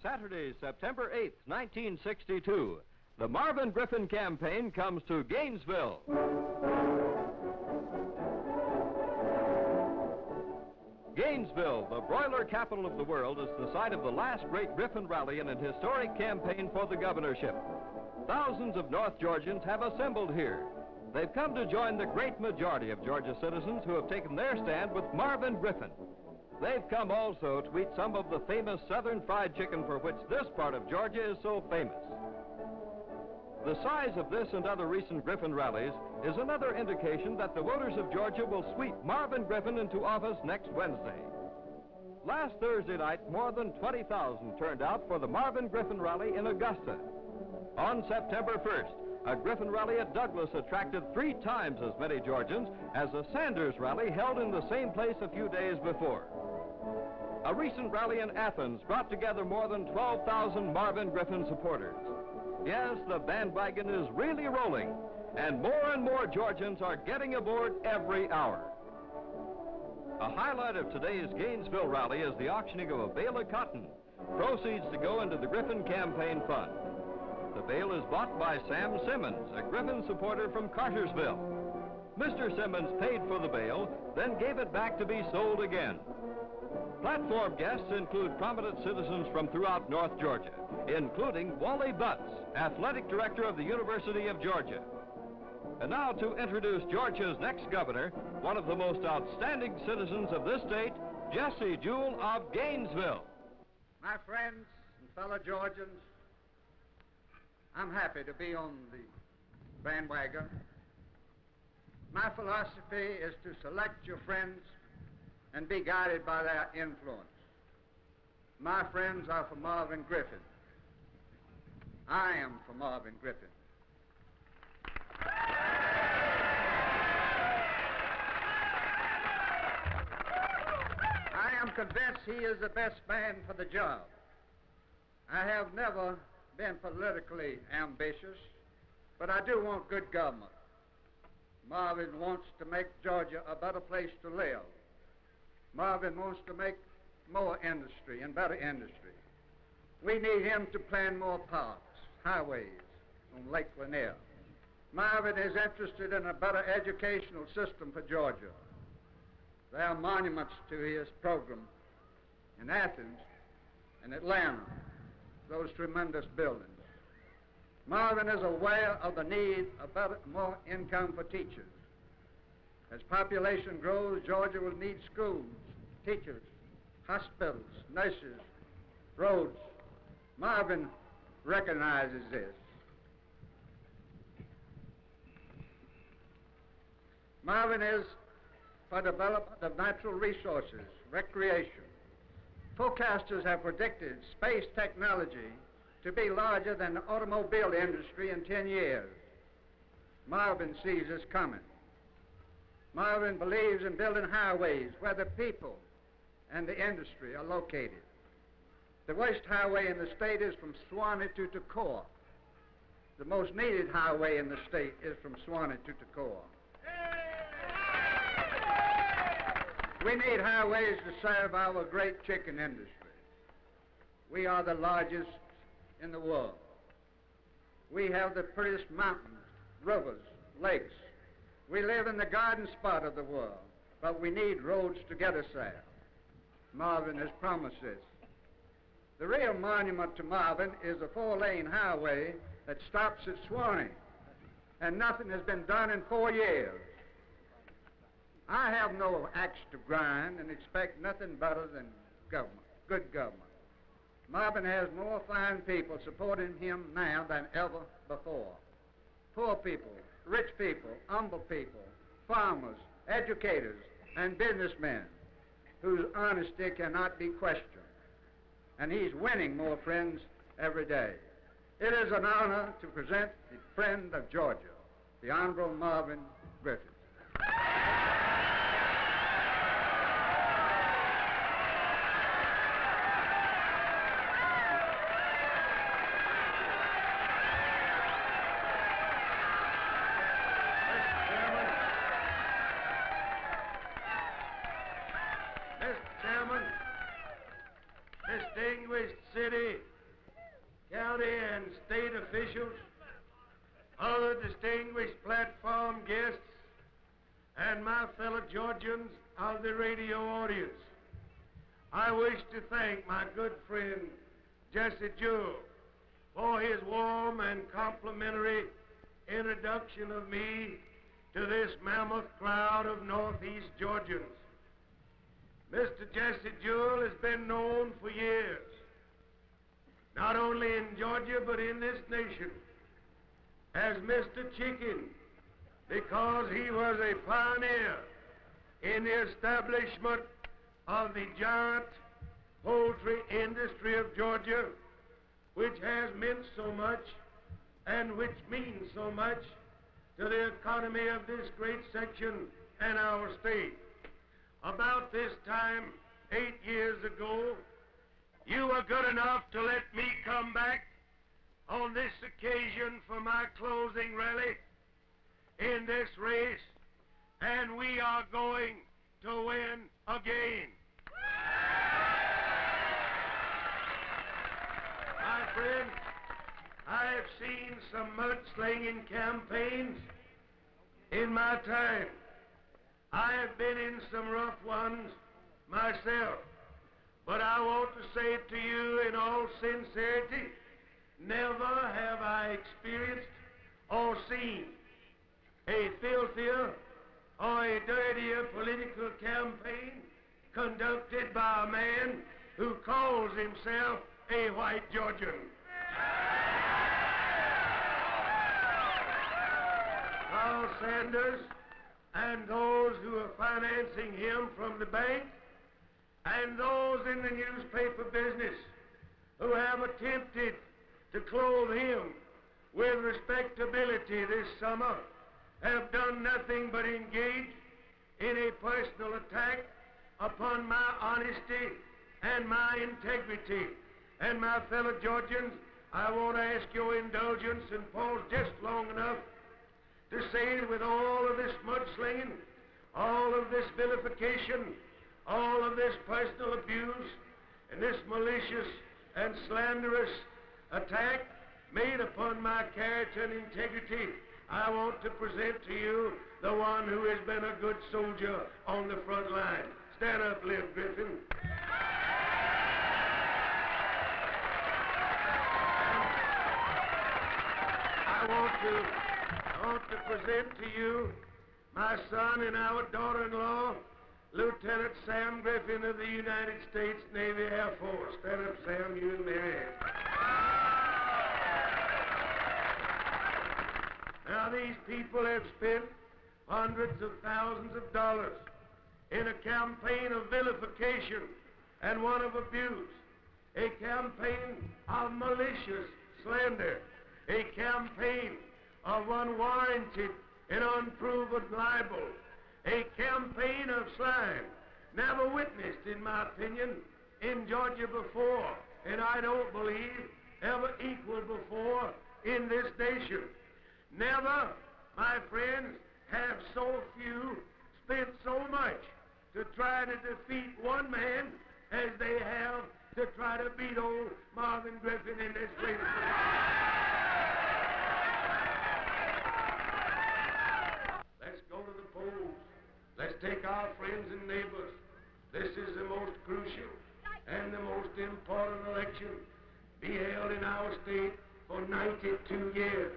Saturday, September 8th, 1962, the Marvin Griffin campaign comes to Gainesville. Gainesville, the broiler capital of the world, is the site of the last great Griffin rally in an historic campaign for the governorship. Thousands of North Georgians have assembled here. They've come to join the great majority of Georgia citizens who have taken their stand with Marvin Griffin. They've come also to eat some of the famous Southern fried chicken for which this part of Georgia is so famous. The size of this and other recent Griffin rallies is another indication that the voters of Georgia will sweep Marvin Griffin into office next Wednesday. Last Thursday night, more than 20,000 turned out for the Marvin Griffin rally in Augusta. On September 1st, a Griffin rally at Douglas attracted 3 times as many Georgians as a Sanders rally held in the same place a few days before. A recent rally in Athens brought together more than 12,000 Marvin Griffin supporters. Yes, the bandwagon is really rolling, and more Georgians are getting aboard every hour. A highlight of today's Gainesville rally is the auctioning of a bale of cotton. Proceeds to go into the Griffin campaign fund. The bale is bought by Sam Simmons, a Griffin supporter from Cartersville. Mr. Simmons paid for the bale, then gave it back to be sold again. Platform guests include prominent citizens from throughout North Georgia, including Wally Butts, athletic director of the University of Georgia. And now to introduce Georgia's next governor, one of the most outstanding citizens of this state, Jesse Jewell of Gainesville. My friends and fellow Georgians, I'm happy to be on the bandwagon. My philosophy is to select your friends and be guided by their influence. My friends are for Marvin Griffin. I am for Marvin Griffin. I am convinced he is the best man for the job. I have never been politically ambitious, but I do want good government. Marvin wants to make Georgia a better place to live. Marvin wants to make more industry and better industry. We need him to plan more parks, highways on Lake Lanier. Marvin is interested in a better educational system for Georgia. There are monuments to his program in Athens and Atlanta, those tremendous buildings. Marvin is aware of the need of more income for teachers. As population grows, Georgia will need schools, teachers, hospitals, nurses, roads. Marvin recognizes this. Marvin is for development of natural resources, recreation. Forecasters have predicted space technology to be larger than the automobile industry in 10 years. Marvin sees this coming. Marvin believes in building highways where the people and the industry are located. The worst highway in the state is from Suwanee to Toccoa. The most needed highway in the state is from Suwanee to Toccoa. We need highways to serve our great chicken industry. We are the largest in the world. We have the prettiest mountains, rivers, lakes. We live in the garden spot of the world, but we need roads to get us there. Marvin has promised this. The real monument to Marvin is a 4-lane highway that stops at Suwanee, and nothing has been done in 4 years. I have no axe to grind and expect nothing better than government, good government. Marvin has more fine people supporting him now than ever before. Poor people, rich people, humble people, farmers, educators, and businessmen whose honesty cannot be questioned. And he's winning more friends every day. It is an honor to present the friend of Georgia, the Honorable Marvin Griffin. Distinguished city officials, other distinguished platform guests, and my fellow Georgians of the radio audience, I wish to thank my good friend Jesse Jewell for his warm and complimentary introduction of me to this mammoth crowd of Northeast Georgians. Mr. Jesse Jewell has been known for years, not only in Georgia but in this nation, as Mr. Chicken, because he was a pioneer in the establishment of the giant poultry industry of Georgia, which has meant so much and which means so much to the economy of this great section and our state. About this time, 8 years ago, you were good enough to let me come back on this occasion for my closing rally in this race, and we are going to win again. My friend, I have seen some mudslinging campaigns in my time. I have been in some rough ones myself, but I want to say to you in all sincerity, never have I experienced or seen a filthier or a dirtier political campaign conducted by a man who calls himself a white Georgian. Carl Sanders and those who are financing him from the bank, and those in the newspaper business who have attempted to clothe him with respectability this summer, have done nothing but engage in a personal attack upon my honesty and my integrity. And my fellow Georgians, I want to ask your indulgence and pause just long enough to say with all of this mudslinging, all of this vilification, all of this personal abuse, and this malicious and slanderous attack made upon my character and integrity, I want to present to you the one who has been a good soldier on the front line. Stand up, Liv Griffin. I want to present to you my son and our daughter-in-law, Lieutenant Sam Griffin of the United States Navy Air Force. Stand up, Sam, you and Mary Ann. Now, these people have spent hundreds of thousands of dollars in a campaign of vilification and one of abuse, a campaign of malicious slander, a campaign of unwarranted and unproven libel, a campaign of slime never witnessed, in my opinion, in Georgia before, and I don't believe ever equaled before in this nation. Never, my friends, have so few spent so much to try to defeat one man as they have to try to beat old Marvin Griffin in this place. Let's go to the polls. Let's take our friends and neighbors. This is the most crucial and the most important election be held in our state for 92 years,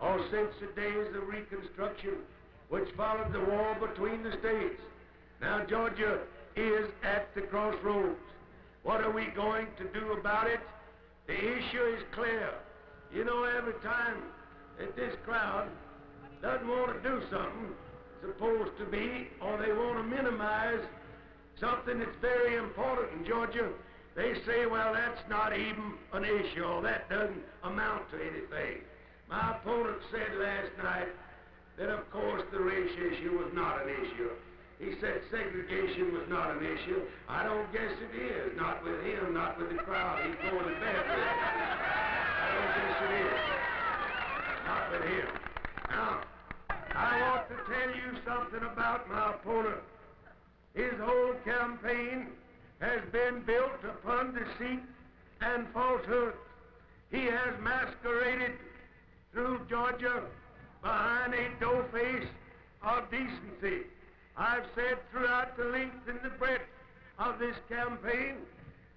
or since the days of Reconstruction, which followed the war between the states. Now Georgia is at the crossroads. What are we going to do about it? The issue is clear. You know, every time that this crowd doesn't want to do something supposed to be, or they want to minimize something that's very important in Georgia, they say, well, that's not even an issue, or that doesn't amount to anything. My opponent said last night that, of course, the race issue was not an issue. He said segregation was not an issue. I don't guess it is. Not with him, not with the crowd. He's going to bed with it. I don't guess it is. Not with him. Now, I want to tell you something about my opponent. His whole campaign has been built upon deceit and falsehood. He has masqueraded through Georgia behind a dough face of decency. I've said throughout the length and the breadth of this campaign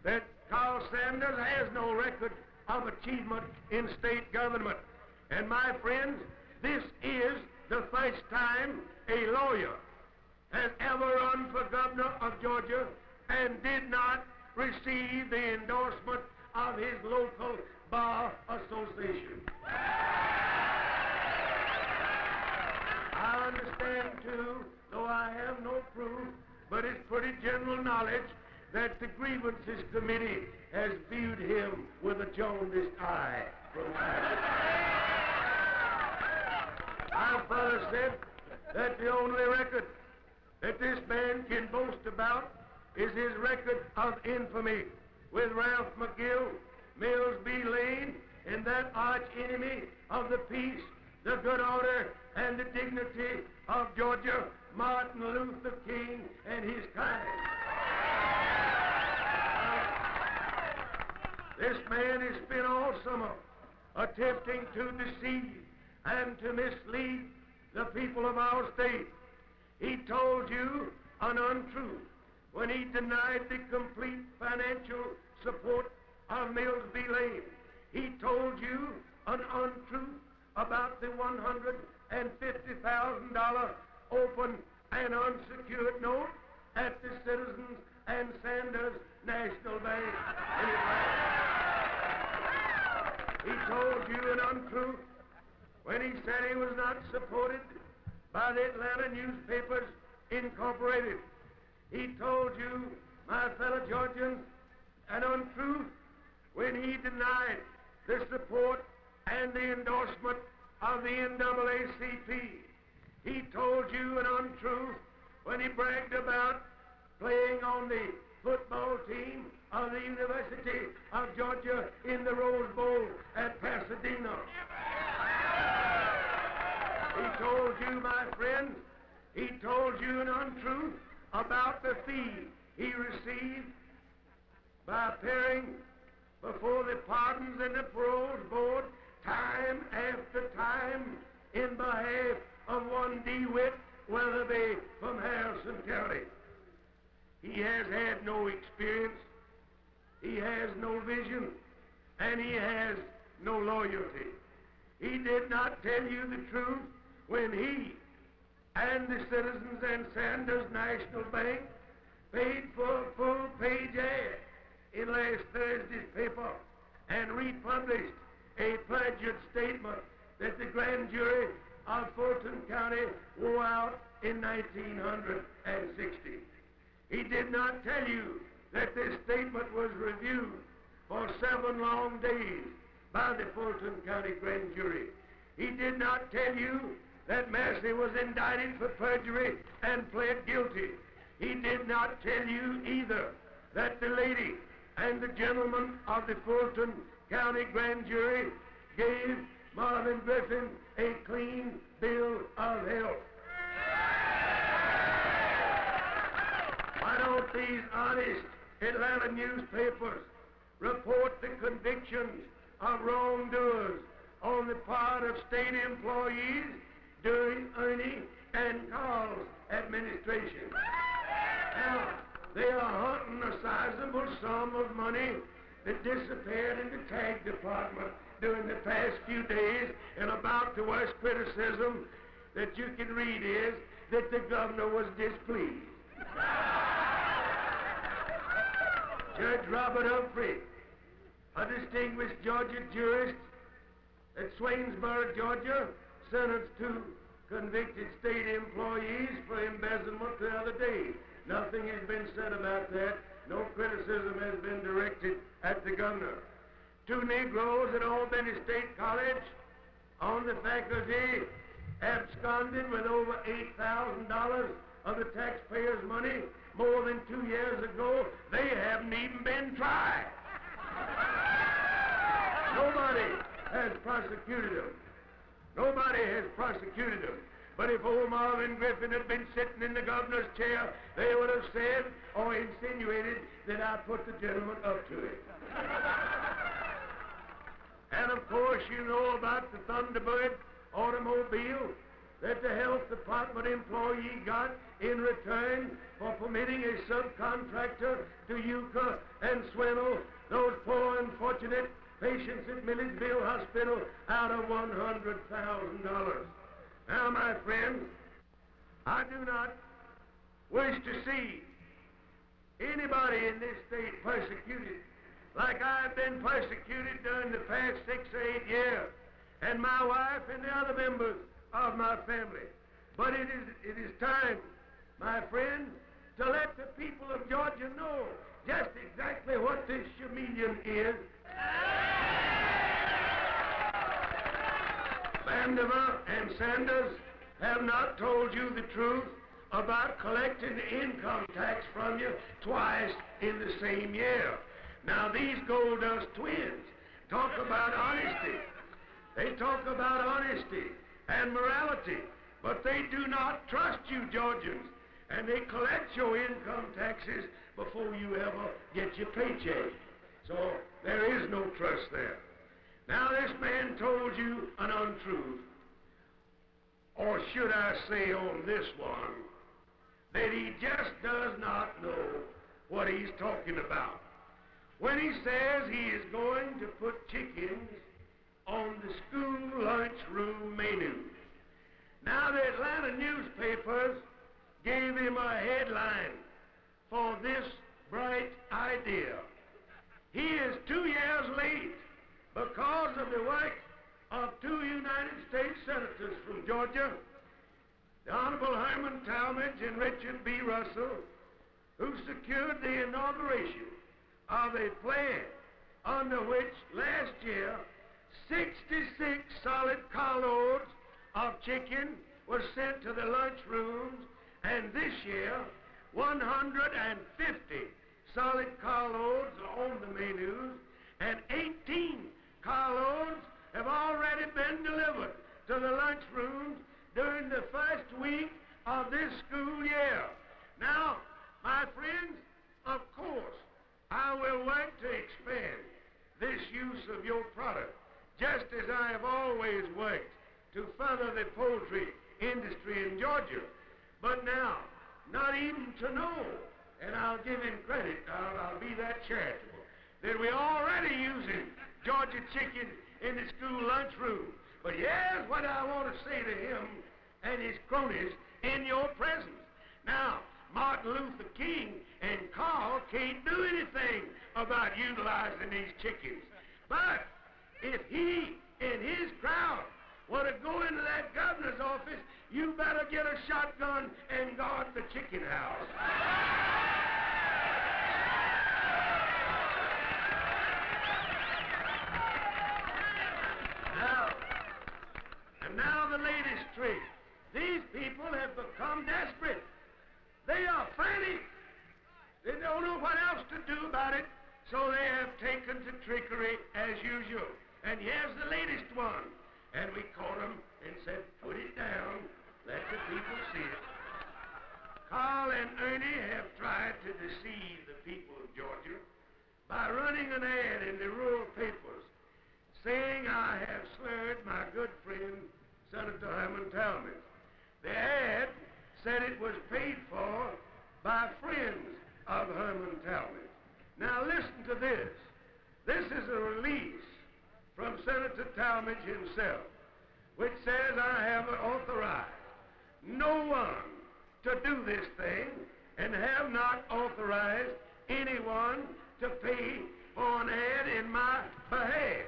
that Carl Sanders has no record of achievement in state government. And my friends, this is the first time a lawyer has ever run for governor of Georgia and did not receive the endorsement of his local bar association. I understand, too, though I have no proof, but it's pretty general knowledge that the Grievances Committee has viewed him with a jaundiced eye from time. Our father said that the only record that this man can boast about is his record of infamy with Ralph McGill, Mills B. Lane, and that arch enemy of the peace, the good order, and the dignity of Georgia, Martin Luther King and his kind. This man has spent all summer attempting to deceive and to mislead the people of our state. He told you an untruth when he denied the complete financial support of Mills B. Lane. He told you an untruth about the $150,000 open and unsecured note at the Citizens and Sanders National Bank in Atlanta. He told you an untruth when he said he was not supported by the Atlanta Newspapers Incorporated. He told you, my fellow Georgians, an untruth when he denied the support and the endorsement of the NAACP. He told you an untruth when he bragged about playing on the football team of the University of Georgia in the Rose Bowl at Pasadena. He told you, my friend, he told you an untruth about the fee he received by appearing before the Pardons and the Paroles Board time after time in behalf of one DeWitt Weatherby from Harrison County. He has had no experience, he has no vision, and he has no loyalty. He did not tell you the truth when he and the Citizens and Sanders National Bank paid for a full-page ad in last Thursday's paper and republished a perjured statement that the grand jury of Fulton County wore out in 1960. He did not tell you that this statement was reviewed for 7 long days by the Fulton County grand jury. He did not tell you that Massey was indicted for perjury and pled guilty. He did not tell you either that the lady and the gentleman of the Fulton County grand jury gave Marvin Griffin a clean bill of health. Why don't these honest Atlanta newspapers report the convictions of wrongdoers on the part of state employees during Ernie and Carl's administration? Now, they are hunting a sizable sum of money that disappeared in the tag department during the past few days, and about the worst criticism that you can read is that the governor was displeased. Judge Robert Humphrey, a distinguished Georgia jurist at Swainsboro, Georgia, sentenced 2 convicted state employees for embezzlement the other day. Nothing has been said about that. No criticism has been directed at the governor. 2 Negroes at Albany State College on the faculty absconded with over $8,000 of the taxpayers' money more than 2 years ago. They haven't even been tried. Nobody has prosecuted them. Nobody has prosecuted them. But if old Marvin Griffin had been sitting in the governor's chair, they would have said or insinuated that I put the gentleman up to it. And of course you know about the Thunderbird automobile that the health department employee got in return for permitting a subcontractor to euchre and swindle those poor unfortunate patients at Milledgeville Hospital out of $100,000. Now, my friends, I do not wish to see anybody in this state persecuted like I've been persecuted during the past 6 or 8 years, and my wife and the other members of my family. But it is time, my friend, to let the people of Georgia know just exactly what this chameleon is. Vandiver and Sanders have not told you the truth about collecting the income tax from you twice in the same year. Now, these gold dust twins talk about honesty. They talk about honesty and morality, but they do not trust you, Georgians, and they collect your income taxes before you ever get your paycheck. So there is no trust there. Now, this man told you an untruth, or should I say on this one, that he just does not know what he's talking about when he says he is going to put chickens on the school lunchroom menu. Now, the Atlanta newspapers gave him a headline for this bright idea. He is 2 years late because of the work of 2 United States Senators from Georgia, the Honorable Herman Talmadge and Richard B. Russell, who secured the inauguration of a plan under which last year 66 solid carloads of chicken were sent to the lunchrooms, and this year 150 solid carloads are on the menus, and 18 carloads have already been delivered to the lunchrooms during the first week of this school year. Now, my friends, of course, I will work to expand this use of your product, just as I have always worked to further the poultry industry in Georgia. But now, not even to know, and I'll give him credit, I'll be that charitable, that we're already using Georgia chicken in the school lunchroom. But here's what I want to say to him and his cronies in your presence. Now, Martin Luther King and Carl can't do anything about utilizing these chickens. But if he and his crowd were to go into that governor's office, you better get a shotgun and guard the chicken house. Now the latest trick. These people have become desperate. They are frantic. They don't know what else to do about it, so they have taken to trickery as usual. And here's the latest one. And we caught them and said, put it down, let the people see it. Carl and Ernie have tried to deceive the people of Georgia by running an ad in the rural papers saying I have slurred my good friend, Senator Herman Talmadge. The ad said it was paid for by friends of Herman Talmadge. Now listen to this. This is a release from Senator Talmadge himself, which says I have authorized no one to do this thing and have not authorized anyone to pay for an ad in my behalf.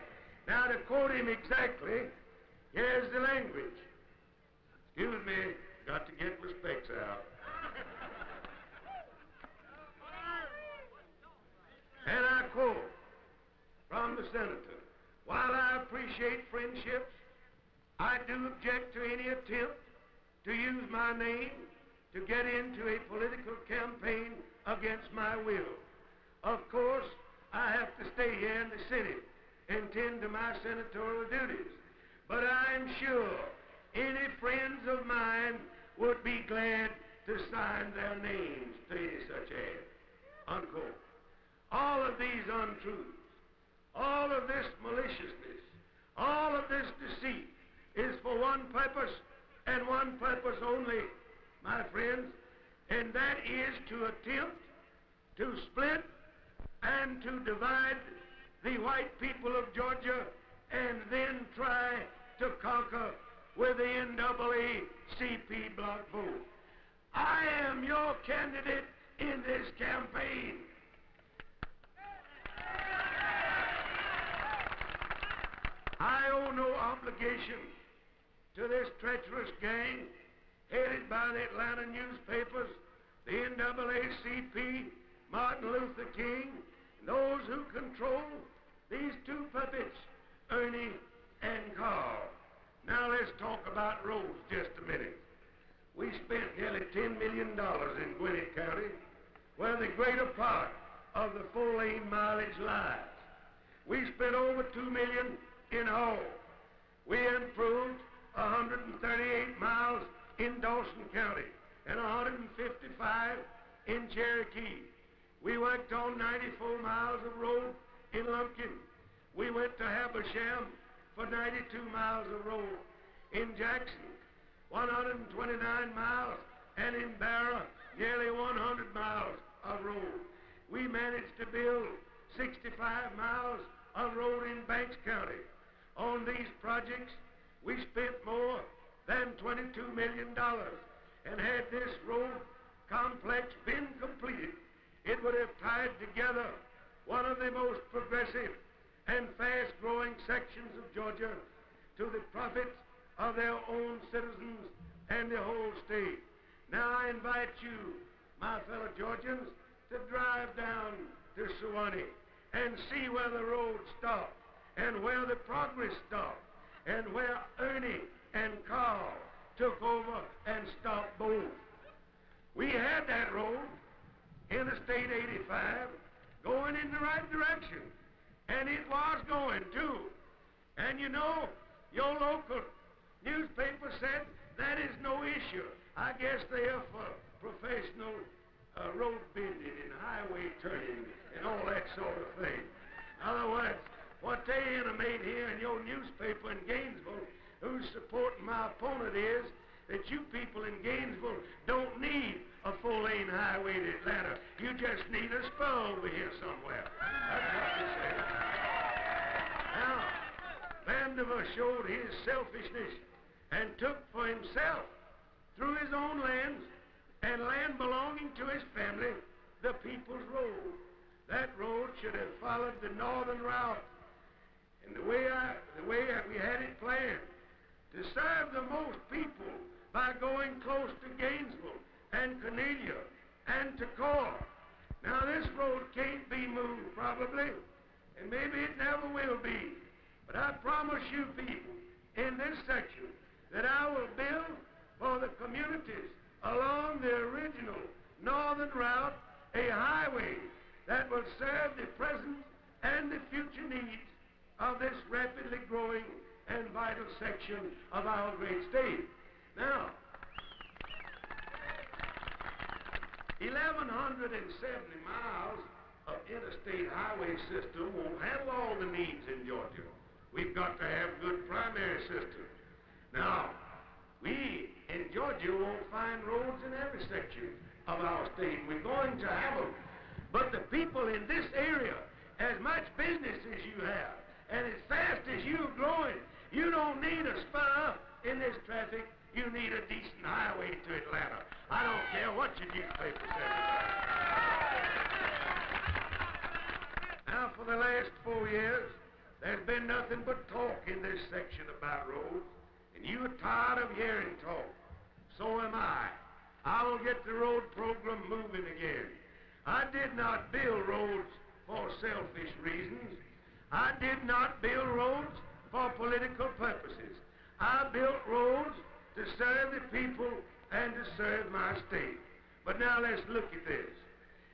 Now, to quote him exactly, here's the language. Excuse me, got to get my specs out. And I quote from the senator, while I appreciate friendships, I do object to any attempt to use my name to get into a political campaign against my will. Of course, I have to stay here in the city and tend to my senatorial duties. But I'm sure any friends of mine would be glad to sign their names to any such ad. Unquote. All of these untruths, all of this maliciousness All of this deceit is for one purpose and one purpose only, my friends, and that is to attempt to split and to divide the white people of Georgia and then try to conquer with the NAACP block vote. I am your candidate in this campaign. I owe no obligation to this treacherous gang headed by the Atlanta newspapers, the NAACP, Martin Luther King, and those who control these two puppets, Ernie and Carl. Now let's talk about roads just a minute. We spent nearly $10 million in Gwinnett County, where the greater part of the full-lane mileage lies. We spent over $2 million in Hall. We improved 138 miles in Dawson County and 155 in Cherokee. We worked on 94 miles of road in Lumpkin. We went to Habersham for 92 miles of road. In Jackson, 129 miles, and in Barra, nearly 100 miles of road. We managed to build 65 miles of road in Banks County. On these projects, we spent more than $22 million, and had this road complex been completed, it would have tied together one of the most progressive and fast-growing sections of Georgia to the profit of their own citizens and the whole state. Now I invite you, my fellow Georgians, to drive down to Suwanee and see where the road stopped and where the progress stopped and where Ernie and Carl took over and stopped both. We had that road, Interstate 85, going in the right direction, and it was going too. And you know, your local newspaper said that is no issue. I guess they are for professional road bending and highway turning and all that sort of thing. In other words, what they intimate here in your newspaper in Gainesville, who's supporting my opponent, is that you people in Gainesville don't need a full-lane highway to Atlanta. You just need a spur over here somewhere. That's what they say. Now, Vandiver showed his selfishness and took for himself, through his own lands and land belonging to his family, the People's Road. That road should have followed the northern route. And the way we had it planned, to serve the most people by going close to Gainesville and Cornelia and to Core. Now this road can't be moved probably, and maybe it never will be. But I promise you people in this section that I will build for the communities along the original northern route a highway that will serve the present and the future needs of this rapidly growing and vital section of our great state. Now, 1,170 miles of interstate highway system won't handle all the needs in Georgia. We've got to have good primary systems. Now, we in Georgia won't find roads in every section of our state. We're going to have them. But the people in this area, as much business as you have, and as fast as you're growing, you don't need a spur in this traffic. You need a decent highway to Atlanta. I don't care what your newspaper says about it. Now, for the last 4 years, there's been nothing but talk in this section about roads, and you're tired of hearing talk. So am I. I will get the road program moving again. I did not build roads for selfish reasons. I did not build roads for political purposes. I built roads to serve the people and to serve my state. But now let's look at this.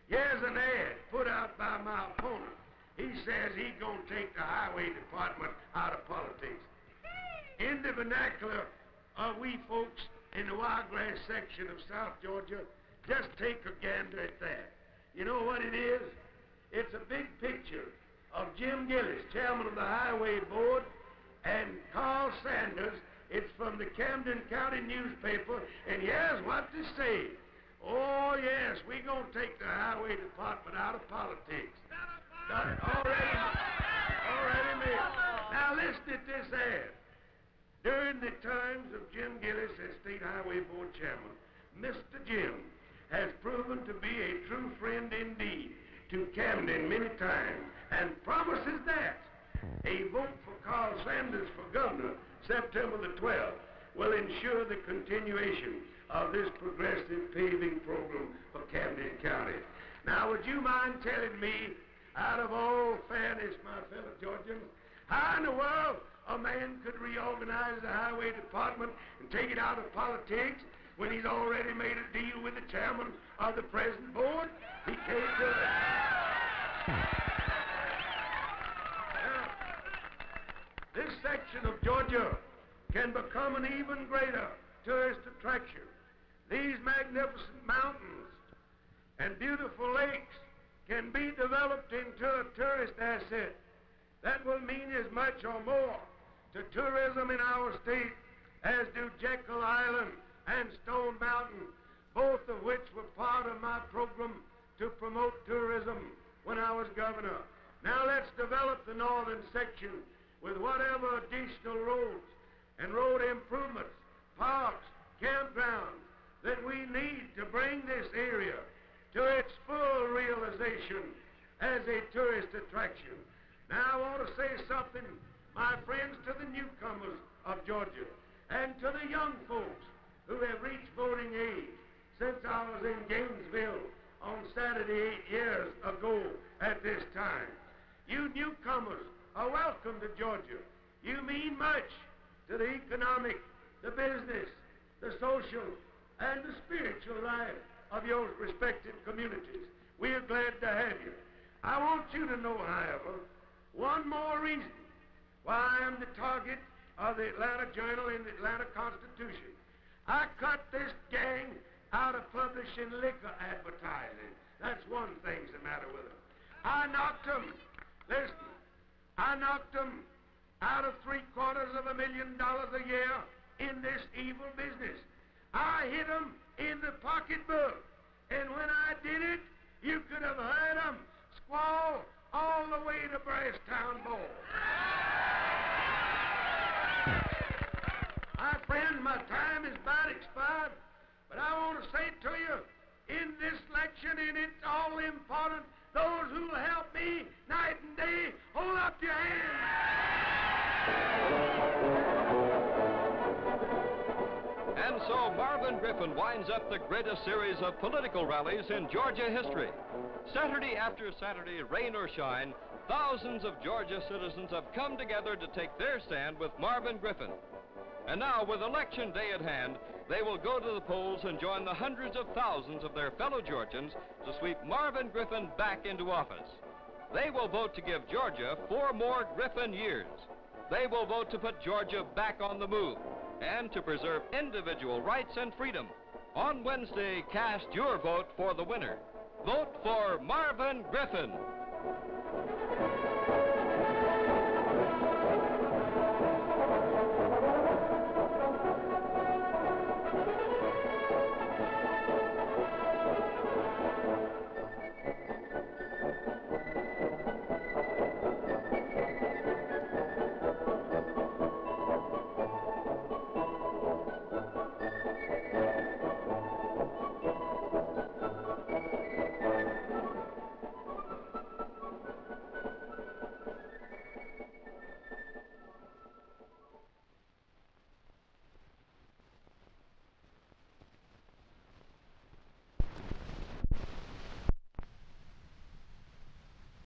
Here's an ad put out by my opponent. He says he's going to take the highway department out of politics. In the vernacular of we folks in the Wiregrass section of South Georgia, just take a gander at that. You know what it is? It's a big picture of Jim Gillis, chairman of the Highway Board, And Carl Sanders, it's from the Camden County newspaper, and here's what to say. Oh, yes, we're going to take the highway department out of politics. Already made. Now listen to this ad. During the times of Jim Gillis as State Highway Board Chairman, Mr. Jim has proven to be a true friend indeed to Camden many times and promises that a vote for Carl Sanders for governor September the 12th will ensure the continuation of this progressive paving program for Camden County. Now, would you mind telling me, out of all fairness, my fellow Georgians, how in the world a man could reorganize the highway department and take it out of politics when he's already made a deal with the chairman of the present board? He can't do it. Now, this section of Georgia can become an even greater tourist attraction. These magnificent mountains and beautiful lakes can be developed into a tourist asset that will mean as much or more to tourism in our state as do Jekyll Island and Stone Mountain, both of which were part of my program to promote tourism when I was governor. Now let's develop the northern section with whatever additional roads and road improvements, parks, campgrounds that we need to bring this area to its full realization as a tourist attraction. Now I want to say something, my friends, to the newcomers of Georgia and to the young folks who have reached voting age since I was in Gainesville on Saturday 8 years ago at this time. You newcomers are welcome to Georgia. You mean much to the economic, the business, the social, and the spiritual life of your respective communities. We are glad to have you. I want you to know, however, one more reason why I am the target of the Atlanta Journal and the Atlanta Constitution. I cut this gang out of publishing liquor advertising. That's one thing's the matter with them. I knocked them, listen, I knocked them out of $750,000 a year in this evil business. I hit them in the pocketbook, and when I did it, you could have heard them squall all the way to Brasstown Ball. My friends, my time is about expired, but I want to say to you, in this election, and it's all important, those who will help me night and day, hold up your hands. And so Marvin Griffin winds up the greatest series of political rallies in Georgia history. Saturday after Saturday, rain or shine, thousands of Georgia citizens have come together to take their stand with Marvin Griffin. And now, with Election Day at hand, they will go to the polls and join the hundreds of thousands of their fellow Georgians to sweep Marvin Griffin back into office. They will vote to give Georgia 4 more Griffin years. They will vote to put Georgia back on the move and to preserve individual rights and freedom. On Wednesday, cast your vote for the winner. Vote for Marvin Griffin.